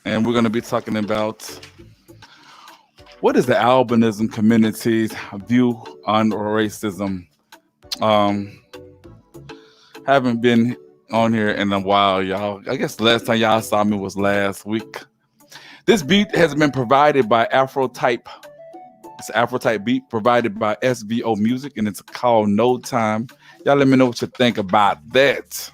and we're going to be talking about what is the albinism community's view on racism. Um, haven't been on here in a while, y'all. I guess the last time y'all saw me was last week. This beat has been provided by Afro Type. It's an Afro Type beat provided by SVO Music, and it's called No Time. Y'all let me know what you think about that.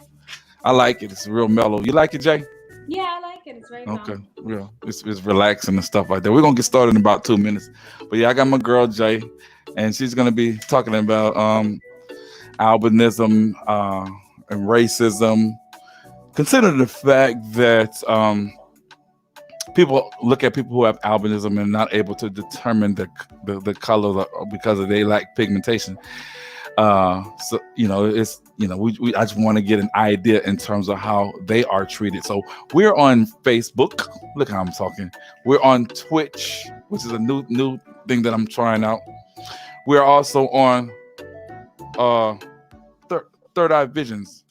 I like it. It's real mellow. You like it, Jay? Yeah, I like it. It's very Okay, calming. yeah, it's relaxing and stuff like that. We're gonna get started in about 2 minutes, but yeah, I got my girl Jay, and she's gonna be talking about albinism and racism. Consider the fact that people look at people who have albinism and not able to determine the color because of they lack pigmentation. So it's we I just want to get an idea in terms of how they are treated. So we're on Facebook. Look how I'm talking. We're on Twitch, which is a new thing that I'm trying out. We're also on uh third eye visions.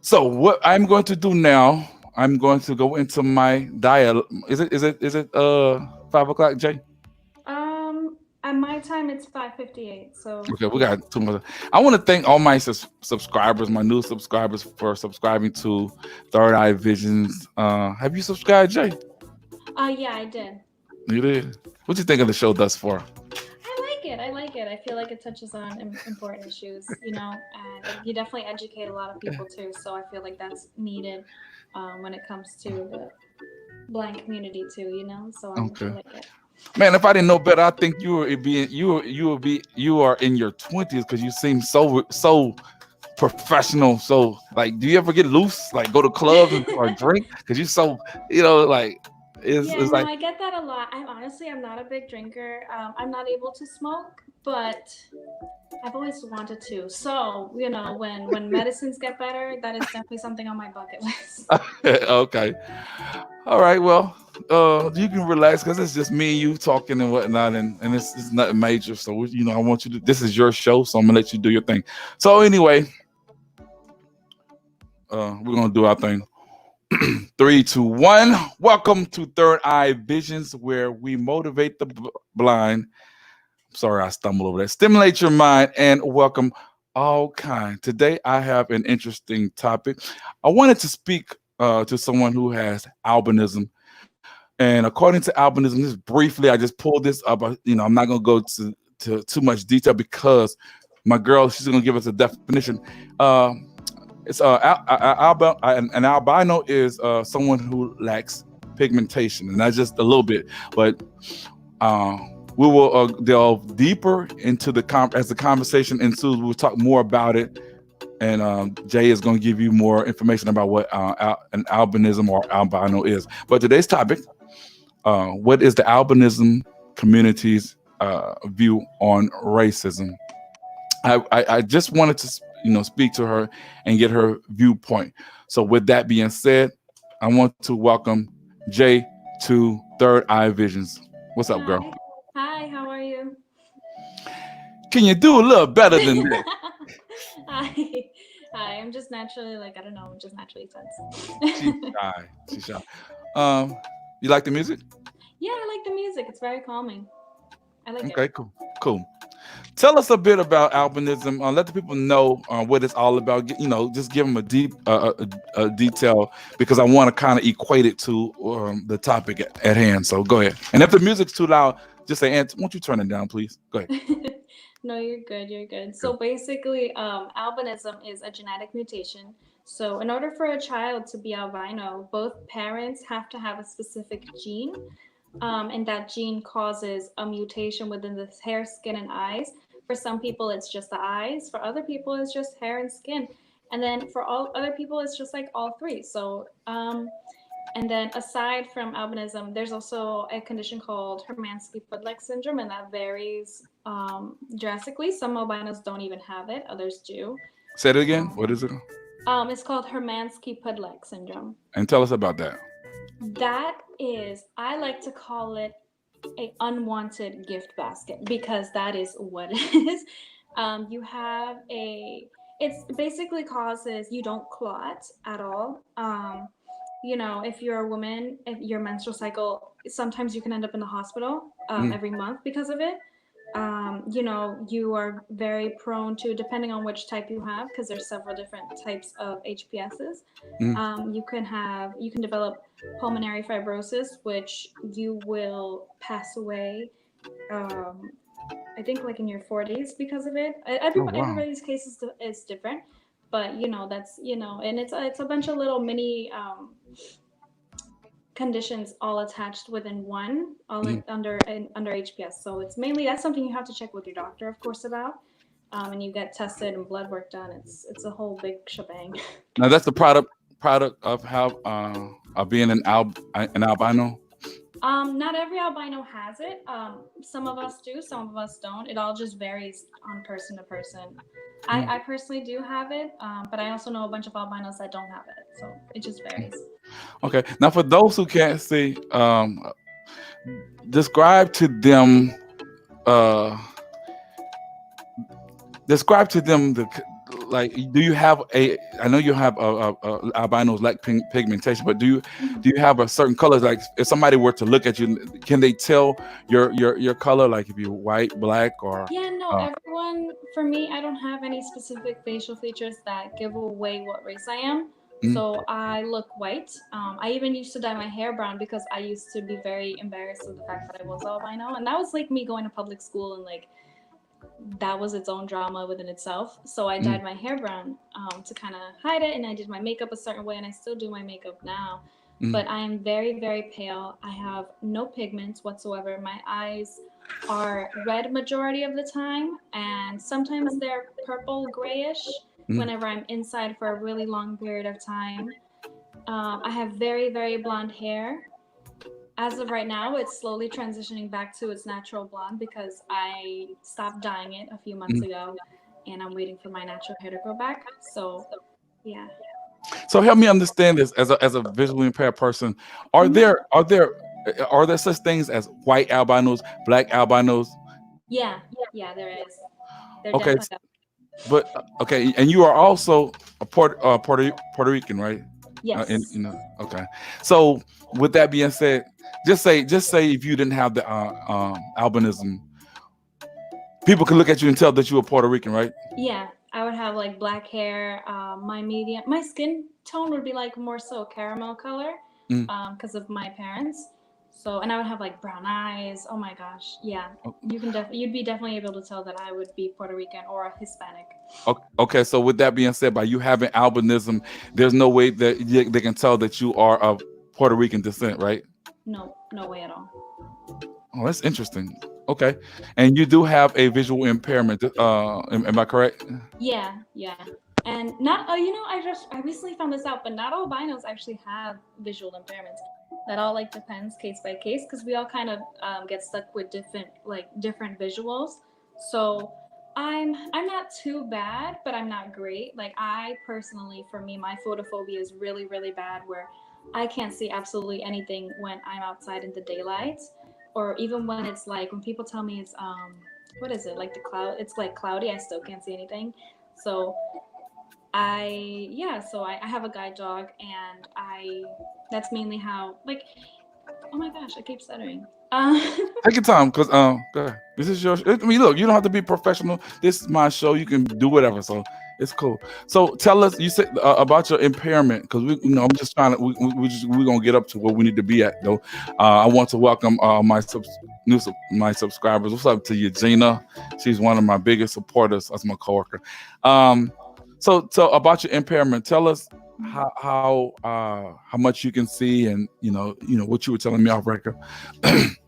So what I'm going to do now, I'm going to go into my dial. Is it 5 o'clock, Jay? At my time it's 5:58. So Okay, we yeah. got too much. I want to thank all my subscribers, my new subscribers, for subscribing to Third Eye Visions. Have you subscribed, Jay? Yeah, I did. You did. What you think of the show thus far? I like it. I like it. I feel like it touches on important issues, and you definitely educate a lot of people too. So I feel like that's needed when it comes to the blind community too. So I Okay, like it. man. If I didn't know better, I think you are in your 20s because you seem so professional. So like, do you ever get loose? Like go to clubs or drink? Because you so like Yeah, it's no, like I get that a lot. I'm not a big drinker. I'm not able to smoke, but I've always wanted to. So, when medicines get better, that is definitely something on my bucket list. okay. All right, well, you can relax because it's just me and you talking and whatnot, and it's nothing major. So I want you to. This is your show, so I'm gonna let you do your thing. So anyway, we're gonna do our thing. Three, two, one. Welcome to Third Eye Visions, where we motivate the blind. Sorry, I stumbled over that. Stimulate your mind and welcome all kind. Today, I have an interesting topic. I wanted to speak to someone who has albinism. And according to albinism, just briefly, I just pulled this up. I'm not going to go to too much detail because my girl, she's going to give us a definition. Uh, it's an albino is someone who lacks pigmentation, and that's just a little bit. But uh, we will delve deeper into as the conversation ensues. We'll talk more about it, and Jay is going to give you more information about what an albinism or albino is. But today's topic: what is the albinism community's view on racism? I just wanted to speak to her and get her viewpoint. So with that being said, I want to welcome Jay to Third Eye Visions. What's up, girl? Hi. Hi, how are you? Can you do a little better than that? Hi. Hi, I'm just naturally, like, I don't know, I'm just naturally She's tense. shy. She's shy. Um, you like the music? Yeah, I like the music. It's very calming. I like it. Okay, cool, cool. Tell us a bit about albinism. Let the people know what it's all about. Just give them a deep detail because I want to kind of equate it to the topic at hand. So go ahead. And if the music's too loud, just say, "Aunt, won't you turn it down, please?" Go ahead. No, you're good. You're good. Good. So basically, albinism is a genetic mutation. So in order for a child to be albino, both parents have to have a specific gene, and that gene causes a mutation within the hair, skin, and eyes. For some people, it's just the eyes. For other people, it's just hair and skin. And then for all other people, it's just like all three. So, and then aside from albinism, there's also a condition called Hermansky-Pudlak syndrome, and that varies drastically. Some albinos don't even have it, others do. Say it again. Um, What is it? it's called Hermansky-Pudlak syndrome. And tell us about that. That is, I like to call it a unwanted gift basket because that is what it is. You have it's basically causes you don't clot at all. if you're a woman, if your menstrual cycle, sometimes you can end up in the hospital Mm, every month because of it. You are very prone to, depending on which type you have, because there's several different types of HPSs. mm. You can develop pulmonary fibrosis, which you will pass away. Um, I think like in your 40s because of it. Oh wow. Everybody's case is different, but that's and it's a bunch of little mini conditions all attached within one, Mm. under HPS. So it's mainly that's something you have to check with your doctor, of course, about. And you get tested and blood work done. It's a whole big shebang. Now that's the product of how of being an albino. Not every albino has it. Some of us do, some of us don't. It all just varies on person to person. Mm, I personally do have it, but I also know a bunch of albinos that don't have it. So it just mm. varies. Okay. Now for those who can't see, describe to them uh describe to them like, do you have a, I know you have a albinos lack pigmentation, but do you have a certain color, like if somebody were to look at you, can they tell your color, like if you're white, black, or Yeah, no, uh everyone, for me, I don't have any specific facial features that give away what race I am. mm, So I look white. I even used to dye my hair brown because I used to be very embarrassed of the fact that I was albino. And that was like me going to public school, and like that was its own drama within itself. So I mm, dyed my hair brown to kind of hide it, and I did my makeup a certain way, and I still do my makeup now. mm, But I am very, very pale. I have no pigments whatsoever. My eyes are red majority of the time, and sometimes they're purple grayish mm. whenever I'm inside for a really long period of time. I have very, very blonde hair. As of right now, it's slowly transitioning back to its natural blonde because I stopped dyeing it a few months Mm. ago, and I'm waiting for my natural hair to grow back. So, yeah. So help me understand this as a visually impaired person. Are Mhm. there such things as white albinos, black albinos? Yeah, yeah, there is. There Okay, definitely are. but okay, and you are also a Puerto Rican, right? And Yes. okay. So with that being said, just say if you didn't have the albinism, people can look at you and tell that you were Puerto Rican, right? Yeah, I would have like black hair. My skin tone would be like more so caramel color, Mm. because of my parents. So, and I would have like brown eyes. Oh my gosh, yeah. You'd be definitely able to tell that I would be Puerto Rican or a Hispanic. Okay, so with that being said, by you having albinism, there's no way that they can tell that you are of Puerto Rican descent, right? No, no way at all. Oh, that's interesting. Okay, and you do have a visual impairment. Am I correct? Yeah, yeah. And not, I recently found this out, but not all albinos actually have visual impairments. That all like depends case by case because we all kind of get stuck with different visuals. So I'm not too bad, but I'm not great. Like I personally, for me, my photophobia is really really bad, where I can't see absolutely anything when I'm outside in the daylight, or even when it's like when people tell me it's what is it, like the cloud, it's like cloudy, I still can't see anything. So I have a guide dog, and I that's mainly how, like, oh my gosh, I keep stuttering. Take your time, cause go ahead. This is your. I mean, look, you don't have to be professional. This is my show. You can do whatever. So it's cool. So tell us, you said about your impairment, because I'm just trying to. We're gonna get up to where we need to be at though. I want to welcome my subscribers. What's up to you, Gina? She's one of my biggest supporters as my coworker. Um, so about your impairment, tell us how much you can see, and what you were telling me off record.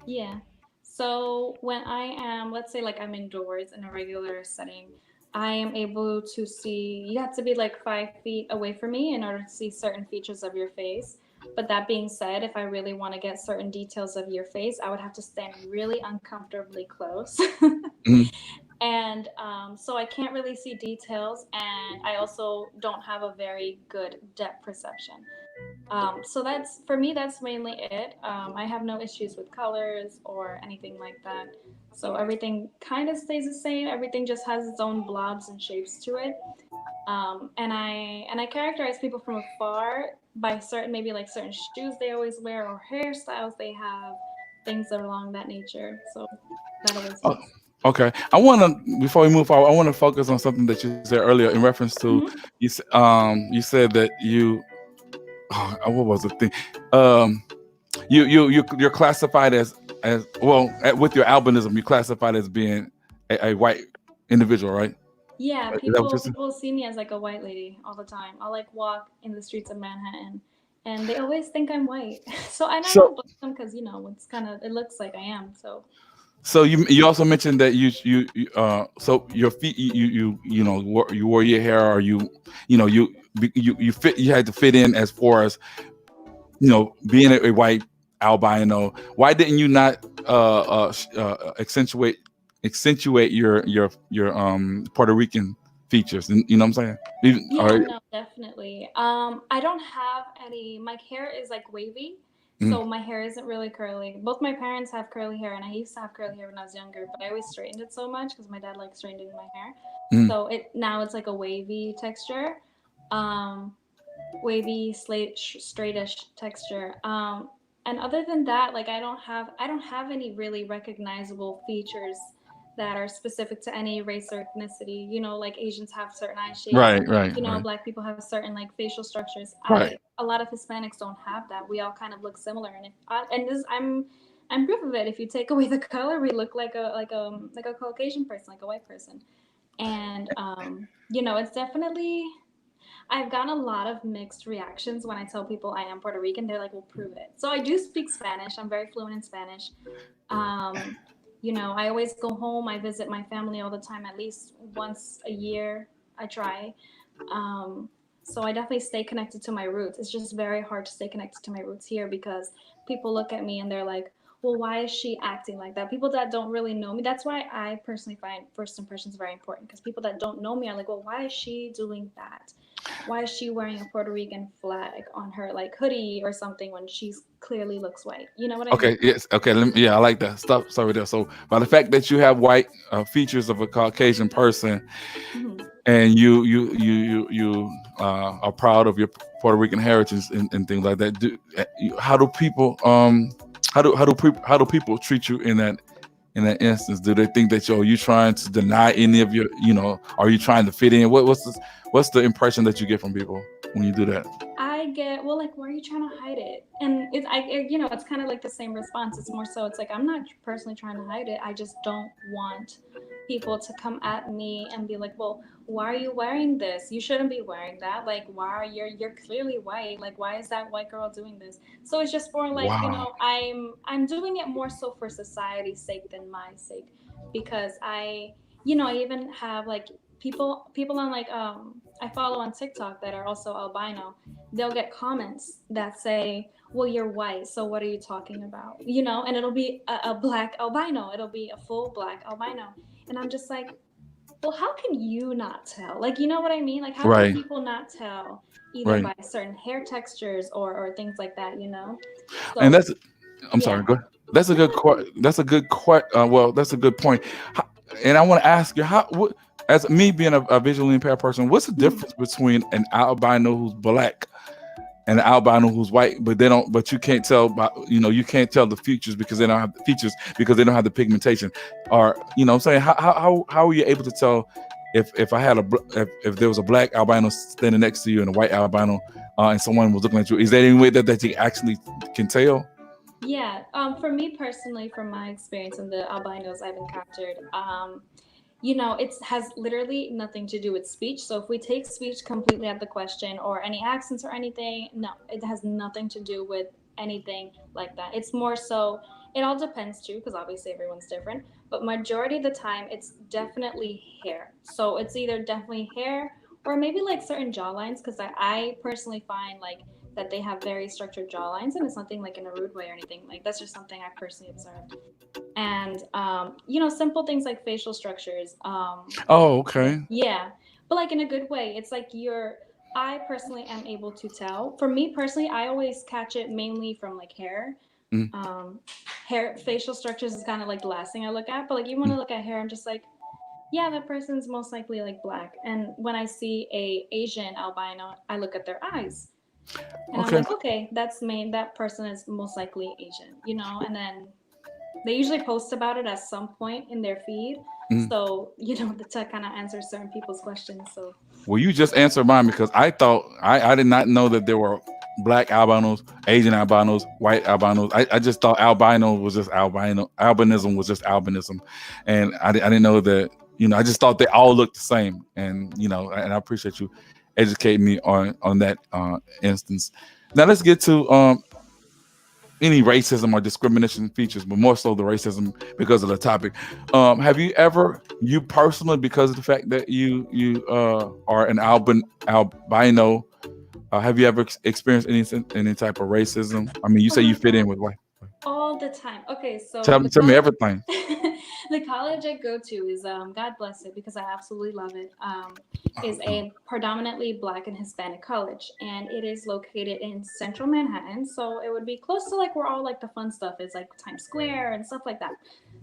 Yeah. So when I am, let's say, like I'm indoors in a regular setting, I am able to see. You have to be like 5 feet away from me in order to see certain features of your face. But that being said, if I really want to get certain details of your face, I would have to stand really uncomfortably close. Mhm. And so I can't really see details, and I also don't have a very good depth perception. So that's, for me, that's mainly it. I have no issues with colors or anything like that. So everything kind of stays the same. Everything just has its own blobs and shapes to it. And I characterize people from afar by certain, maybe like certain shoes they always wear or hairstyles they have, things along that nature. So that always Oh, helps. okay. I want to before we move forward, I want to focus on something that you said earlier in reference to Hmm. you said that you what was the thing? Um, you're classified as well with your albinism. You classified as being a white individual, right? Yeah, Is that what you're people saying? people see me as like a white lady all the time. I'll like walk in the streets of Manhattan, and they always think I'm white. So and I So don't blame them because it's kind of, it looks like I am. So so you also mentioned that so your feet you wore your hair or you fit you had to fit in as far as being a white albino. Why didn't you not accentuate your Puerto Rican features? And you know what I'm saying? Even yeah, or no, definitely. I don't have any. My hair is like wavy, mm, so my hair isn't really curly. Both my parents have curly hair, and I used to have curly hair when I was younger, but I always straightened it so much because my dad likes straightening my hair. mm, So it now it's like a wavy texture. Um, Wavy straightish texture, and other than that, like I don't have any really recognizable features that are specific to any race or ethnicity. Like Asians have certain eye shapes, right, black people have certain like facial structures. right. I A lot of Hispanics don't have that. We all kind of look similar, and if I, and this I'm proof of it. If you take away the color, we look like a Caucasian person, like a white person. And it's definitely, I've gotten a lot of mixed reactions when I tell people I am Puerto Rican. They're like, "Well, prove it." So I do speak Spanish. I'm very fluent in Spanish. Um, I always go home. I visit my family all the time, at least once a year. I try. Um, so I definitely stay connected to my roots. It's just very hard to stay connected to my roots here because people look at me and they're like, "Well, why is she acting like that?" People that don't really know me. That's why I personally find first impressions very important, because people that don't know me are like, "Well, why is she doing that? Why is she wearing a Puerto Rican flag on her like hoodie or something when she's clearly looks white?" You know what I mean? Okay, yes, okay. Yeah, I like that. Stop. Sorry there. So, by the fact that you have white features of a Caucasian person, Hmm. and you are proud of your Puerto Rican heritage and things like that. How do people how do people treat you in that instance? Do they think that you trying to deny any of your are you trying to fit in? What's the impression that you get from people when you do that? I get, well, like, why are you trying to hide it? And it's kind of like the same response. It's more so, it's like, I'm not personally trying to hide it. I just don't want people to come at me and be like, well, why are you wearing this? You shouldn't be wearing that. Like, why are you're clearly white? Like, why is that white girl doing this? So it's just more like, Wow. I'm doing it more so for society's sake than my sake, because I even have like people on like I follow on TikTok that are also albino. They'll get comments that say, "Well, you're white, so what are you talking about?" And it'll be a black albino. It'll be a full black albino, and I'm just like, "Well, how can you not tell? Like, you know what I mean? Like, how can Right. people not tell either Right. by certain hair textures or things like that?" And So that's I'm sorry. yeah. Go ahead. That's a No, good no, no. that's a good well, that's a good point. How, and I want to ask you as me being a visually impaired person, what's the Mhm. difference between an albino who's black and an albino who's white, but they don't, but you can't tell by, you can't tell the features because they don't have the features because they don't have the pigmentation, or I'm saying how are you able to tell if I had if there was a black albino standing next to you and a white albino, and someone was looking at you, is there any way that you actually can tell? Yeah, for me personally, from my experience and the albinos I've encountered, it has literally nothing to do with speech. So if we take speech completely out of the question, or any accents or anything, no, it has nothing to do with anything like that. It's more so, it all depends too, because obviously everyone's different. But majority of the time, it's definitely hair. So it's either definitely hair or maybe like certain jawlines, because I personally find like that they have very structured jawlines, and it's nothing like in a rude way or anything. Like, that's just something I personally observed. And simple things like facial structures. Oh, okay. Yeah, but like in a good way. It's like I personally am able to tell. For me personally, I always catch it mainly from like hair. Mm, um Hair, facial structures is kind of like the last thing I look at, but like even when I mm. look at hair, I'm just like, yeah, that person's most likely like black. And when I see a Asian albino, I look at their eyes. And I'm Okay. like, okay, that's me. That person is most likely Asian, you know? And then they usually post about it at some point in their feed. Mhm. So, to kind of answer certain people's questions. So, Well, you just answered mine because I thought I did not know that there were black albinos, Asian albinos, white albinos. I just thought albino was just albino. Albinism was just albinism, and I didn't know that. I just thought they all looked the same, and and I appreciate you educating me on that instance. Now let's get to any racism or discrimination features, but more so the racism because of the topic. Have you ever, you personally, because of the fact that you are an albino, have you ever experienced any type of racism? I mean, you oh say my you fit in God, with white. all the time. Okay, so Tell me everything. the college I go to is God bless it because I absolutely love it. Is a predominantly Black and Hispanic college, and it is located in Central Manhattan. So it would be close to like where all like the fun stuff is, like Times Square and stuff like that.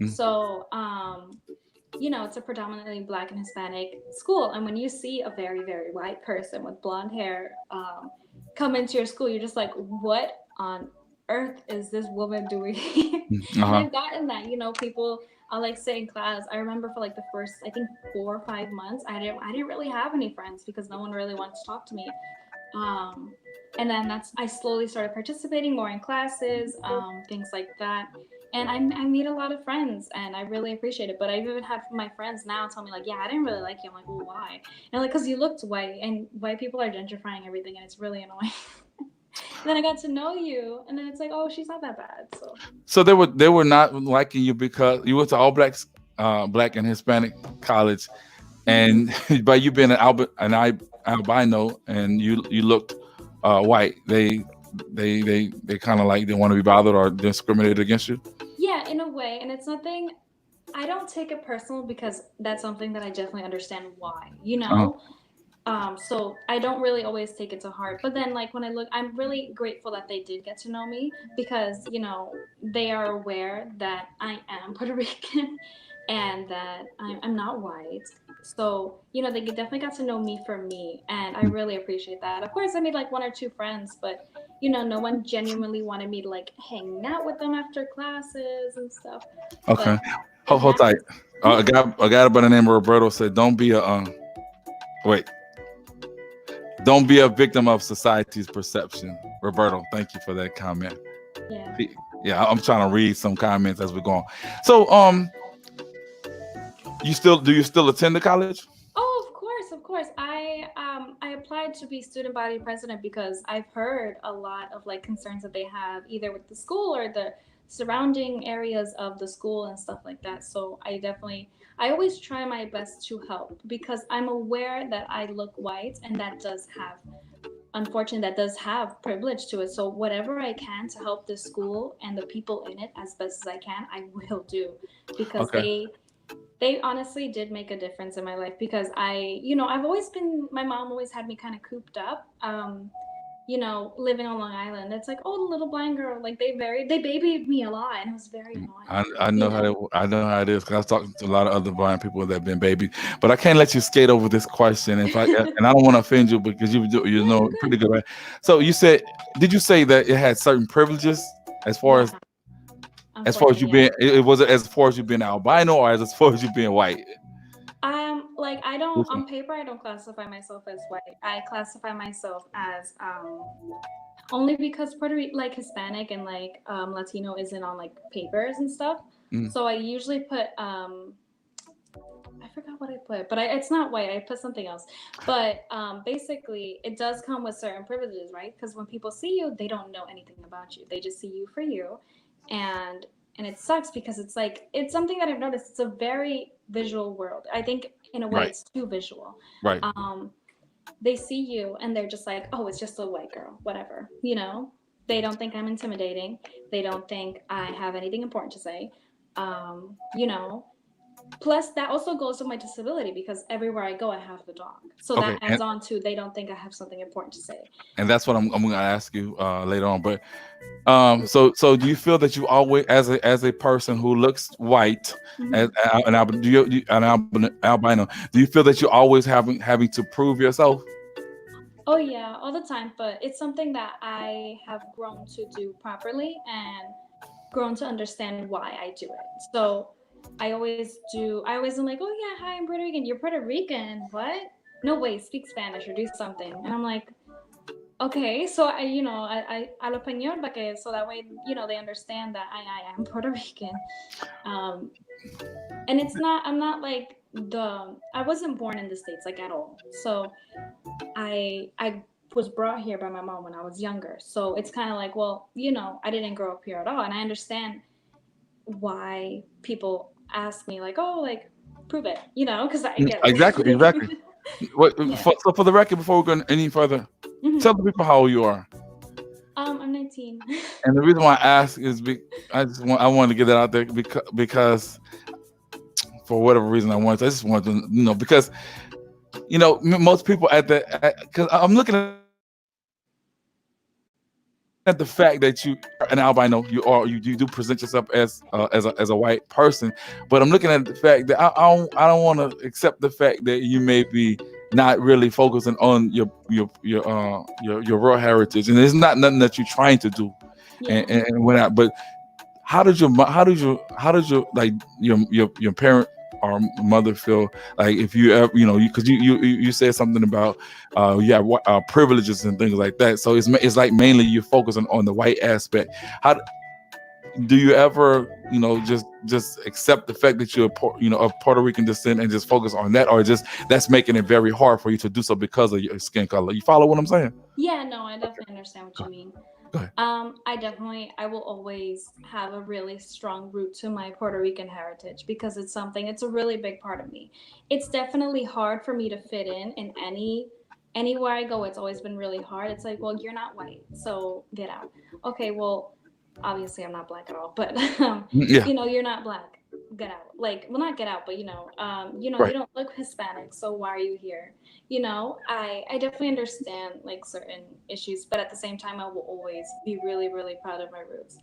Mm. So it's a predominantly Black and Hispanic school, and when you see a very very white person with blonde hair come into your school, you're just like, what on earth is this woman doing? And Uh-huh. I've gotten that, people. I'll like sit in class. I remember for like the first, I think 4 or 5 months, I didn't really have any friends because no one really wanted to talk to me. Um, and then I slowly started participating more in classes, things like that. And I meet a lot of friends, and I really appreciate it. But I've even had my friends now tell me like, yeah, I didn't really like you. I'm like, well, why? And like, because you looked white, and white people are gentrifying everything, and it's really annoying. Then I got to know you, and then it's like, oh, she's not that bad. So So they were not liking you because you went to all blacks, black and Hispanic college, mhm. and by you being albino and you looked white, they kind of like didn't want to be bothered or discriminated against you. Yeah, in a way, and it's nothing. I don't take it personal because that's something that I definitely understand why. Uh, So I don't really always take it to heart. But then, like when I look, I'm really grateful that they did get to know me because they are aware that I am Puerto Rican and that I'm not white. So they definitely got to know me for me, and I really appreciate that. Of course, I made like one or two friends, but no one genuinely wanted me to like hang out with them after classes and stuff. okay, But it hold tight. happens. Mhm. A guy by the name of Roberto said, "Don't be a wait, don't be a victim of society's perception." Roberto, thank you for that comment. Yeah. He- Yeah, I'm trying to read some comments as we're going. So, you still attend the college? Oh, of course, of course. I applied to be student body president because I've heard a lot of like concerns that they have either with the school or the surrounding areas of the school and stuff like that. So I always try my best to help because I'm aware that I look white and that does have unfortunately that does have privilege to it. So whatever I can to help this school and the people in it as best as I can, I will do because Okay. they honestly did make a difference in my life because I've always been, my mom always had me kind of cooped up, living on Long Island. It's like, oh, the little blind girl, like they babied me a lot and it was very I, annoying, I you know know? I know how it is because I was talking to a lot of other blind people that have been babied, but I can't let you skate over this question. If I and I don't want to offend you because you No, know you're pretty good. good. Right? So did you say that it had certain privileges as far Yeah, as you unfortunately, being yeah. it was as far as you being albino or as far as you being white? Like I don't Which on one? paper I don't classify myself as white. I classify myself as only because like Hispanic and like Latino isn't on like papers and stuff. Mm, So I usually put I forgot what I put, but it's not white. I put something else. But basically, it does come with certain privileges, right? Because when people see you, they don't know anything about you. They just see you for you, and it sucks because it's like it's something that I've noticed. It's a very visual world. I think in a way right, it's too visual. right. Um, they see you and they're just like, oh, it's just a white girl, whatever, They don't think I'm intimidating. They don't think I have anything important to say. Um, you know, Plus, that also goes with my disability because everywhere I go, I have the dog. So that Okay, adds on to they don't think I have something important to say. and that's what I'm going to ask you later on. But so do you feel that you always, as a person who looks white, as Mhm. an albino, do you feel that you always having to prove yourself? Oh yeah, all the time, but it's something that I have grown to do properly and grown to understand why I do it. So I always am like, oh yeah, hi, I'm Puerto Rican. You're Puerto Rican? What? No way, speak Spanish or do something. And I'm like, okay, so I hablo español, because so that way, they understand that I am Puerto Rican. Um, and I'm not like I wasn't born in the States like at all. So I was brought here by my mom when I was younger. So it's kind of like, well, I didn't grow up here at all, and I understand why people ask me like, oh, like prove it, because I get Exactly, like, exactly. What yeah. for the record, before we go any further, Hmm. tell the people how old you are. I'm 19. And the reason why I ask is I wanted to get that out there because for whatever reason I just wanted to because most people because I'm looking at the fact that you are an albino, you do present yourself as a white person, but I'm looking at the fact that I don't want to accept the fact that you may be not really focusing on your real heritage, and it's not nothing that you're trying to do, Yeah. and when but how did your like your parent or mother feel like if you ever because you said something about you have privileges and things like that, so it's like mainly you're focusing on the white aspect. How do you ever just accept the fact that you're of Puerto Rican descent and just focus on that, or just that's making it very hard for you to do so because of your skin color? You follow what I'm saying? Yeah, no, I definitely understand what Go you ahead. mean. Go ahead. I will always have a really strong root to my Puerto Rican heritage, because it's a really big part of me. It's definitely hard for me to fit in anywhere I go. It's always been really hard. It's like, well, you're not white, so get out. Okay, well, obviously I'm not black at all, but Yeah. you're not black. Get out. Like, well, not get out, but you Right. don't look Hispanic, so why are you here? I definitely understand like certain issues, but at the same time, I will always be really, really proud of my roots.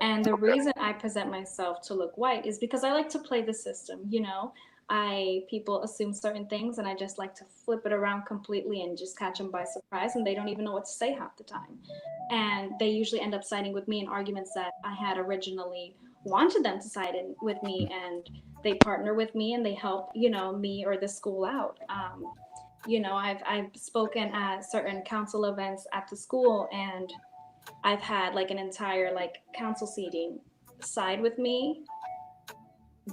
And the Okay. reason I present myself to look white is because I like to play the system. I people assume certain things, and I just like to flip it around completely and just catch them by surprise, and they don't even know what to say half the time. And they usually end up siding with me in arguments that I had originally wanted them to side in with me, and they partner with me and they help me or the school out. I've spoken at certain council events at the school, and I've had like an entire like council seating side with me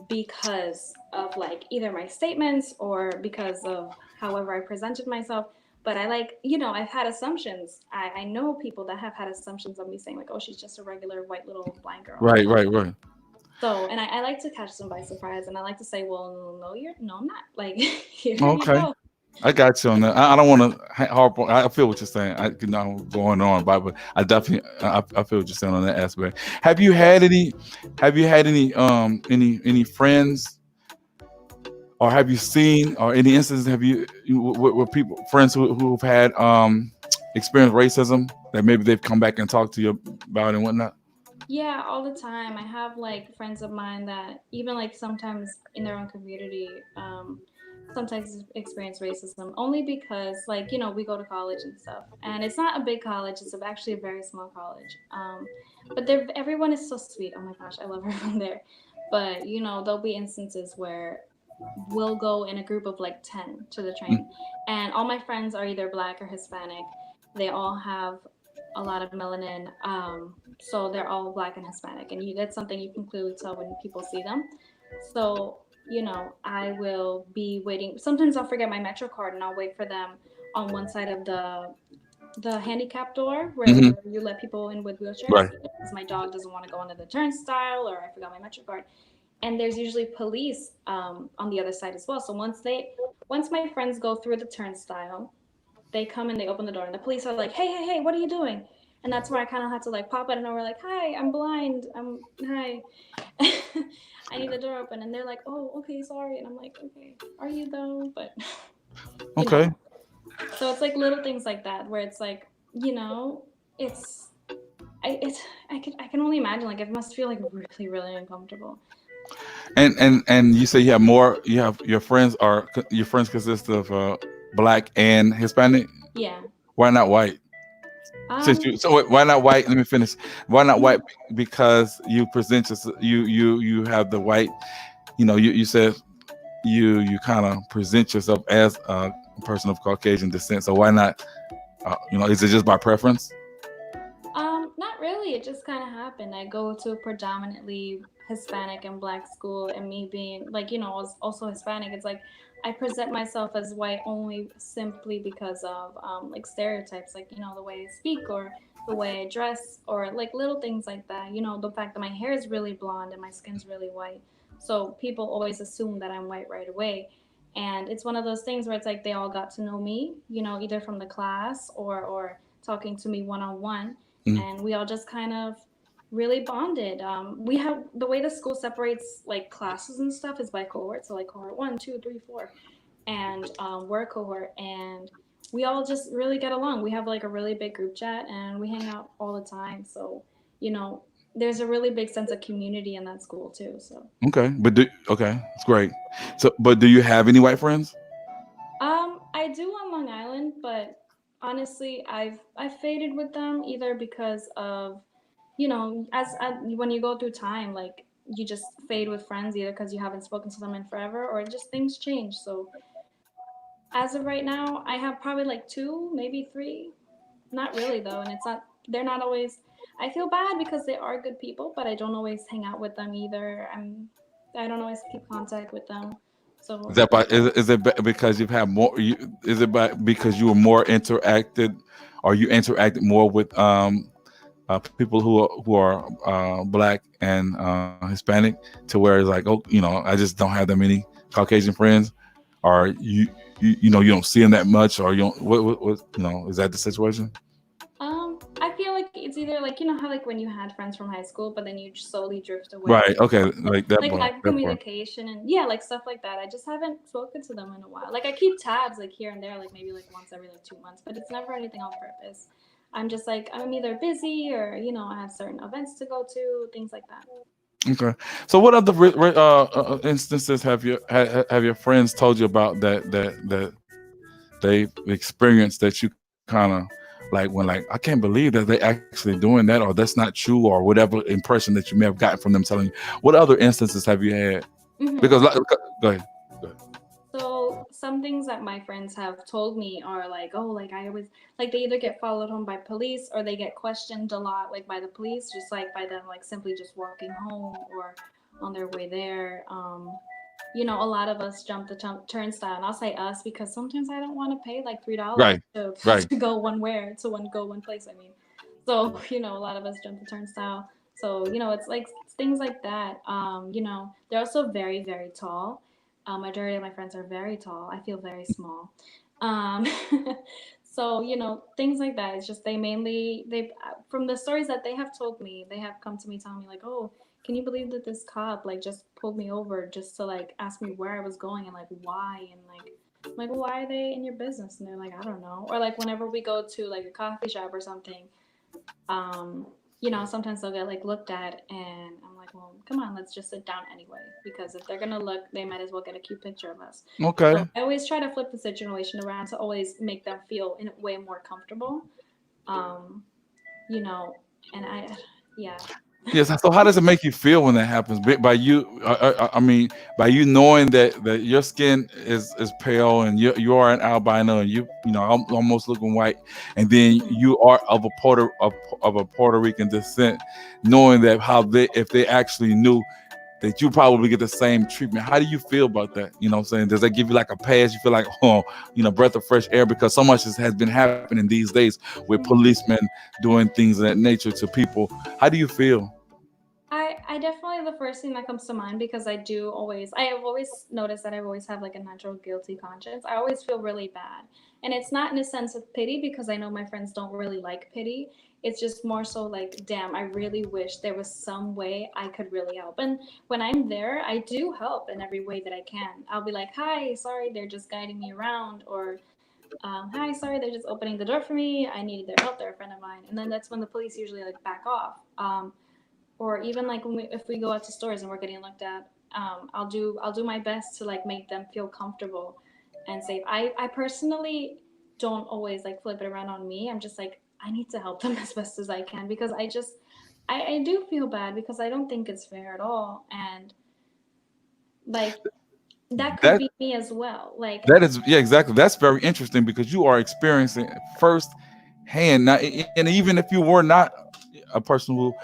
because of like either my statements or because of however I presented myself. But I've had assumptions. I know people that have had assumptions of me, saying like, oh, she's just a regular white little blind girl. Right. Right. Right. So, and I like to catch them by surprise, and I like to say, well, no, I'm not. Like, here you Okay. go. I got you on that. I don't want to harp on. I feel what you're saying. I you know going on, but I definitely I feel what you're saying on that aspect. Have you Yeah. had any? Have you had any friends, or have you seen, or any instances have with people friends who've had experienced racism that maybe they've come back and talked to you about and whatnot? Yeah, all the time. I have like friends of mine that even like sometimes in their own community, sometimes experience racism only because like we go to college and stuff, and it's not a big college. It's actually a very small college. But everyone is so sweet. Oh my gosh, I love everyone there. But there'll be instances where we'll go in a group of like 10 to the Mm. train, and all my friends are either black or Hispanic. They all have a lot of melanin, so they're all black and Hispanic, and that's something you can clearly tell when people see them. So I will be waiting. Sometimes I'll forget my Metro card, and I'll wait for them on one side of the handicap door Hmm. where you let people in with wheelchairs, Right. because my dog doesn't want to go under the turnstile, or I forgot my Metro card. And there's usually police on the other side as well. So once my friends go through the turnstile, they come and they open the door, and the police are like, hey, hey, hey, what are you doing? And that's where I kind of had to like pop out, and we're like, hi, I'm blind, hi. I need the door open. And they're like, oh, okay, sorry. And I'm like, okay, are you though? But you Okay. know so it's like little things like that where it's like, it's it's I can only imagine, like, it must feel like really, really uncomfortable. And you say you have more. You have your friends consist of black and Hispanic. Yeah. Why not white? Since Um, you so why not white? Let me finish. Why not white? mhm. Because you present you have the white. You said you kind of present yourself as a person of Caucasian descent. So why not? Is it just by preference? Not really. It just kind of happened. I go to a predominantly Hispanic and Black school, and me being like, also Hispanic, it's like I present myself as white only simply because of like stereotypes, like the way I speak or the way I dress, or like little things like that. The fact that my hair is really blonde and my skin's really white, so people always assume that I'm white right away. And it's one of those things where it's like they all got to know me, either from the class or talking to me one on one, Mm. and we all just kind of really bonded. We have the way the school separates like classes and stuff is by cohort, so like cohort 1, 2, 3, 4, and we're a cohort, and we all just really get along. We have like a really big group chat, and we hang out all the time. So you know, there's a really big sense of community in that school too. So Okay, okay, it's great. So, but do you have any white friends? I do on Long Island, but honestly, I've faded with them either because of as when you go through time, like you just fade with friends either because you haven't spoken to them in forever, or just things change. So as of right now, I have probably like two, maybe three. Not really though, and it's not. They're not always. I feel bad because they are good people, but I don't always hang out with them either. I don't always keep contact with them. Is So that because you've had more? Is it because you were more interacted, or you interacted more with people who are black and Hispanic, to where it's like, oh, I just don't have that many Caucasian friends, or you don't see them that much, or you don't. What is that the situation? I feel like it's either like how like when you had friends from high school, but then you slowly drift away, Right. Okay. Like that like part. lack of That part. communication and yeah, like stuff like that. I just haven't spoken to them in a while. Like I keep tabs like here and there, like maybe like once every like 2 months, but it's never anything on purpose. I'm just like I'm either busy or I have certain events to go to, things like that. Okay. So, what other instances have your friends told you about that they've experienced that you kind of like when like I can't believe that they actually doing that, or that's not true, or whatever impression that you may have gotten from them telling you. What other instances have you had? Hmm. Because like, go ahead. Go ahead. So some things that my friends have told me are like, oh, like I always like they either get followed home by police or they get questioned a lot, like by the police, just like by them like simply just walking home or on their way there. A lot of us jump the turnstile, and I'll say us because sometimes I don't want to pay like $3 Right. to Right. to go one where to one go one place. I mean, so a lot of us jump the turnstile. So it's like things like that. They're also very very tall. Majority of my friends are very tall. I feel very small. Um, so things like that. It's just they from the stories that they have told me, they have come to me telling me like, oh, can you believe that this cop like just pulled me over just to like ask me where I was going and like why and like well, why are they in your business? And they're like, I don't know. Or like whenever we go to like a coffee shop or something, um, sometimes they'll get like looked at, and I'm like, well, come on, let's just sit down anyway, because if they're gonna look, they might as well get a cute picture of us. So Okay. I always try to flip the situation around to always make them feel in a way more comfortable. Um, you know, and yeah. Yes. So, how does it make you feel when that happens? By you, I mean, by you knowing that your skin is pale and you are an albino and almost looking white, and then Mhm. you are of a Puerto Rican descent, knowing that how they if they actually knew that you probably get the same treatment. How do you feel about that? You know what I'm saying? Does that give you like a pass? You feel like, oh, breath of fresh air, because so much has been happening these days with Mhm. policemen doing things of that nature to people. How do you feel? I definitely the first thing that comes to mind because I have always noticed that I always have like a natural guilty conscience. I always feel really bad. And it's not in a sense of pity because I know my friends don't really like pity. It's just more so like, damn, I really wish there was some way I could really help. And when I'm there, I do help in every way that I can. I'll be like, hi, sorry, they're just guiding me around, or hi, sorry, they're just opening the door for me. I needed their help. They're a friend of mine. And then that's when the police usually like back off. Or even like if we go out to stores and we're getting looked at, I'll do my best to like make them feel comfortable and safe. I personally don't always like flip it around on me. I'm just like, I need to help them as best as I can, because I do feel bad because I don't think it's fair at all. And like, that could That be me as well. Like, that is, yeah, exactly. That's very interesting because you are experiencing first hand. Now, and even if you were not a person who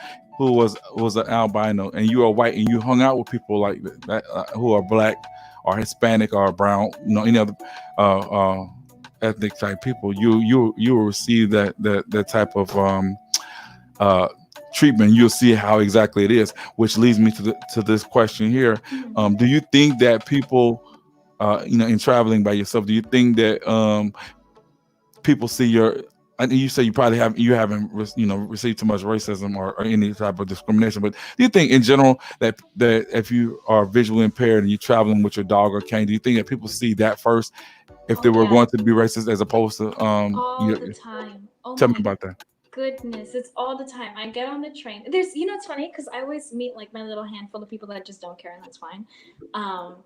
was an albino and you are white and you hung out with people like that, who are black or Hispanic or brown, any other uh, uh, ethnic type people, you will receive that type of uh, treatment. You'll see how exactly it is, which leads me to this question here. mhm. Do you think that people, in traveling by yourself, do you think that people see your? I think you say you haven't received too much racism or any type of discrimination, but do you think in general that if you are visually impaired and you're traveling with your dog or cane, do you think that people see that first if Oh they were yeah, going to be racist as opposed to all the time. Oh tell me my about that. goodness, it's all the time. I get on the train. There's, it's funny because I always meet like my little handful of people that just don't care, and that's fine. Um,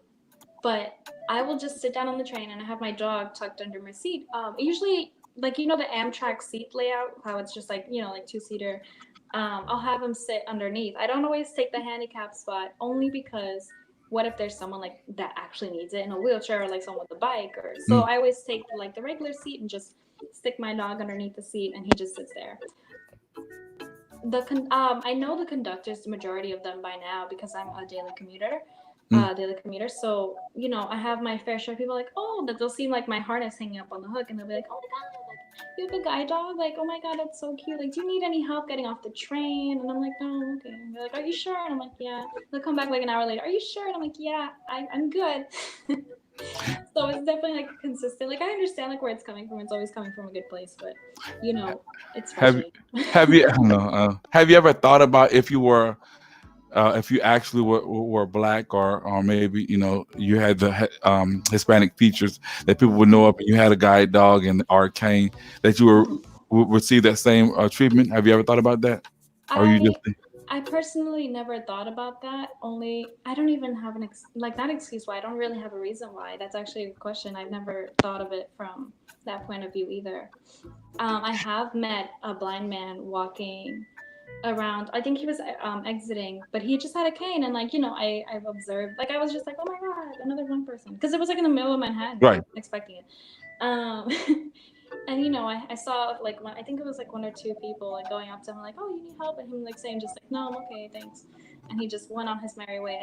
but I will just sit down on the train and I have my dog tucked under my seat. Usually, like the Amtrak seat layout, how it's just like like two-seater. I'll have him sit underneath. I don't always take the handicap spot only because what if there's someone like that actually needs it in a wheelchair, or like someone with a bike, or so Mm, I always take like the regular seat and just stick my dog underneath the seat and he just sits there. I know the conductors, the majority of them by now, because I'm a mm, daily commuter. So I have my fair share of people like, oh, that they'll see like my harness hanging up on the hook, and they'll be like, oh my god, like you have a guide dog, like oh my god, that's so cute. Like, do you need any help getting off the train? And I'm like, no, I'm okay. And they're like, are you sure? And I'm like, yeah. They'll come back like an hour later. Are you sure? And I'm like, yeah, I'm good. So it's definitely like consistent. Like I understand like where it's coming from. It's always coming from a good place, but it's have you frustrating. have you I don't know, have you ever thought about if you actually were black or maybe you had the Hispanic features that people would know up and you had a guide dog and arcane that you Mhm. would receive that same treatment? Have you ever thought about that? Or you I just I personally never thought about that. Only I don't even have like not excuse why. I don't really have a reason why. That's actually a good question. I've never thought of it from that point of view either. I have met a blind man walking around. I think he was exiting, but he just had a cane, and like I've observed. Like I was just like, oh my god, another blind person, because it was like in the middle of Manhattan. I right? wasn't expecting it. Um, and I saw like I think it was like one or two people like going up to him like, oh, you need help, and him like saying just like, no, I'm okay, thanks, and he just went on his merry way.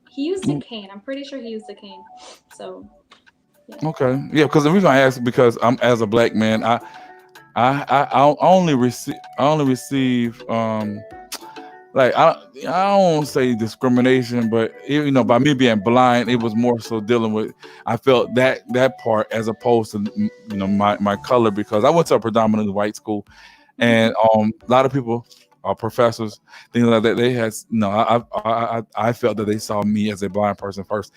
He used a Mm, cane. I'm pretty sure he used a cane. So yeah. okay, yeah. Because the reason I ask is because I'm as a black man, I only receive like I don't say discrimination, but by me being blind, it was more so dealing with. I felt that part as opposed to my color because I went to a predominantly white school, Mm-hmm. and a lot of people, professors, things like that, they had no. I felt that they saw me as a blind person first,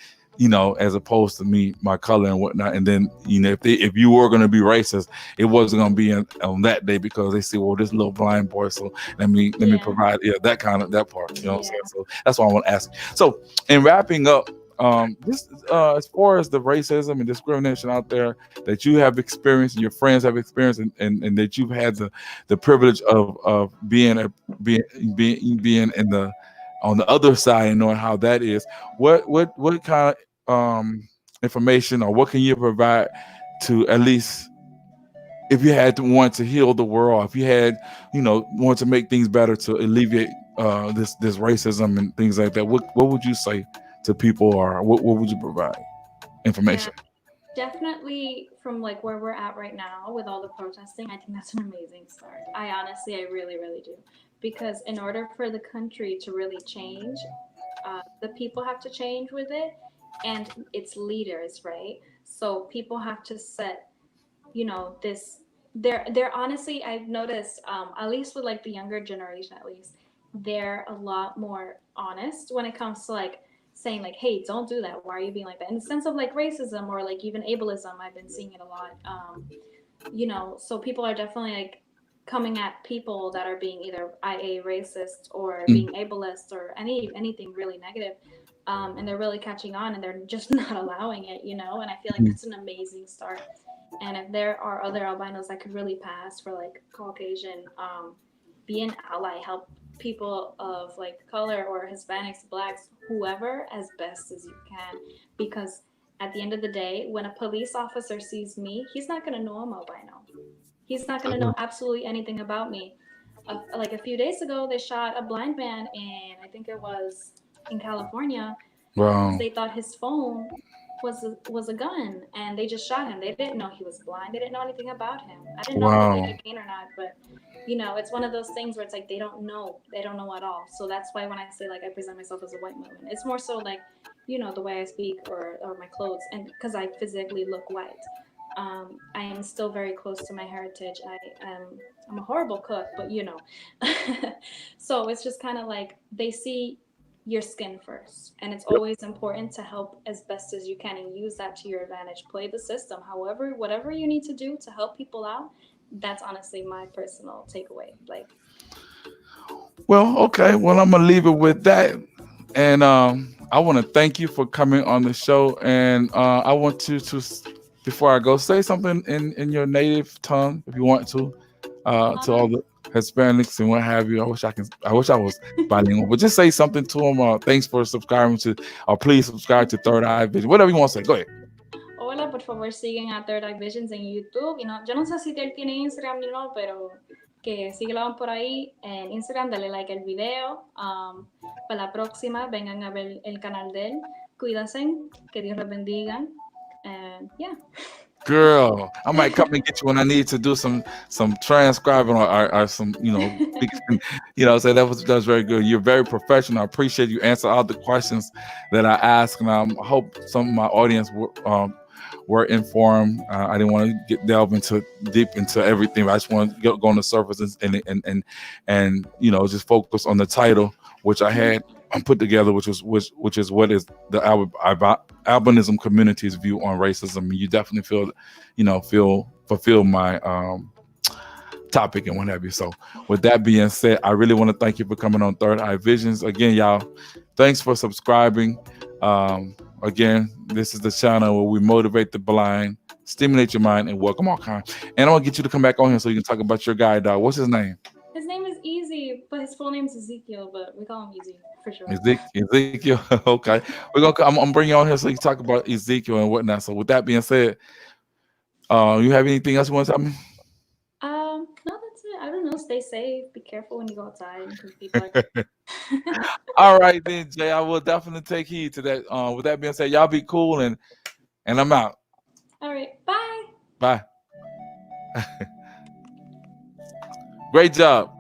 as opposed to me, my color and whatnot. And then if you were going to be racist, it wasn't going to be on that day because they see, well, this little blind boy, so let me Yeah. provide that kind of that part. You know what I'm Yeah. saying? So that's why I want to ask. So in wrapping up. This as far as the racism and discrimination out there that you have experienced and your friends have experienced and that you've had the privilege of being being in the on the other side and knowing how that is. What kind of information or what can you provide to at least if you had to want to heal the world, if you had want to make things better to alleviate this racism and things like that, what would you say to people or what would you provide Yeah. information? Definitely from like where we're at right now with all the protesting, I think that's an amazing start. I really, really do. Because in order for the country to really change, the people have to change with it, and its leaders, right? So people have to set, this. They're honestly, I've noticed, at least with like the younger generation, at least, they're a lot more honest when it comes to like saying like, hey, don't do that. Why are you being like that? In the sense of like racism or like even ableism, I've been seeing it a lot. So people are definitely like coming at people that are being either IA racist or Mm, being ableist or anything really negative. And they're really catching on and they're just not allowing it, you know? And I feel like mm, that's an amazing start. And if there are other albinos that could really pass for like Caucasian, be an ally, help people of like color or Hispanics, blacks, whoever, as best as you can. Because at the end of the day, when a police officer sees me, he's not going to know I'm albino. He's not going to know absolutely anything about me. Like a few days ago, they shot a blind man in, I think it was in California, because wow. they thought his phone was a gun, and they just shot him. They didn't know he was blind. They didn't know anything about him. I didn't know if he Wow. had a cane or not, but it's one of those things where it's like they don't know. They don't know at all. So that's why when I say like I present myself as a white woman, it's more so like the way I speak or my clothes, and because I physically look white. I am still very close to my heritage. I'm a horrible cook, but so it's just kind of like they see your skin first, and it's Yep. always important to help as best as you can and use that to your advantage. Play the system, however, whatever you need to do to help people out. That's honestly my personal takeaway. Like, Well, okay. Well, I'm gonna leave it with that. And I want to thank you for coming on the show. And I want you to, before I go, say something in your native tongue if you want to all um, the Hispanics and what have you. I wish I was bilingual, but just say something to them. Thanks for subscribing to, or please subscribe to Third Eye Vision. Whatever you want to say. Go ahead. hola, por favor siguen a Third Eye Visions en YouTube. Yo no sé si él tiene Instagram ni no, pero que síguelo por ahí en Instagram, dale like al video. Para la próxima, vengan a ver el canal de él. Cuídense, que Dios los bendiga. And yeah. Girl, I might come and get you when I need to do some transcribing or some say that was very good. You're very professional. I appreciate you answer all the questions that I asked, and I hope some of my audience were informed. I didn't want to delve into deep into everything. I just want to go on the surface and just focus on the title which I had put together, which is what is the albinism community's view on racism. You definitely feel fulfill my topic and what have you. So with that being said, I really want to thank you for coming on Third Eye Visions again, y'all. Thanks for subscribing. Again, this is the channel where we motivate the blind, stimulate your mind, and welcome all kinds. And I want to get you to come back on here so you can talk about your guy, dog. What's his name? His name is Easy, but his full name is Ezekiel, but we call him Easy for sure. Ezekiel. Okay, I'm bringing you on here so you can talk about Ezekiel and whatnot. So with that being said, you have anything else you want to tell me? No, that's it. I don't know. Stay safe. Be careful when you go outside because people are. All right then, Jay. I will definitely take heed to that. With that being said, y'all be cool and I'm out. All right. Bye. Bye. Great job.